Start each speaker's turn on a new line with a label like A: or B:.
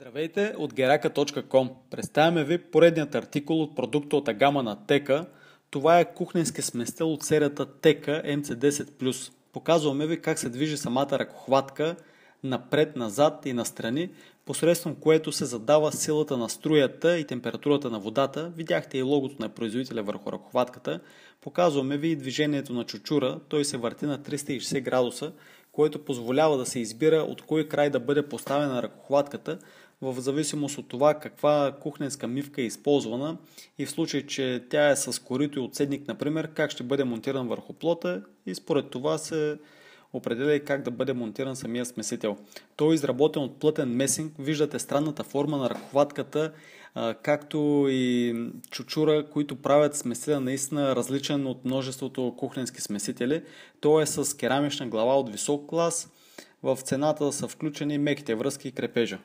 A: Здравейте от geraka.com. Представяме ви поредният артикул от продукта от гама на Teka. Това е кухненски смесител от серията Teka MC10+. Показваме ви как се движи самата ръкохватка напред, назад и настрани, посредством което се задава силата на струята и температурата на водата. Видяхте и логото на производителя върху ръкохватката. Показваме ви и движението на чучура. Той се върти на 360 градуса, което позволява да се избира от кой край да бъде поставена ръкохватката, в зависимост от това каква кухненска мивка е използвана и в случай, че тя е с корито и отседник, например, как ще бъде монтиран върху плота, и според това се определя и как да бъде монтиран самия смесител. Той е изработен от плътен месинг. Виждате странната форма на ръкохватката, както и чучура, които правят смесителя наистина различен от множеството кухненски смесители. Той е с керамична глава от висок клас. В цената са включени меките връзки и крепежа.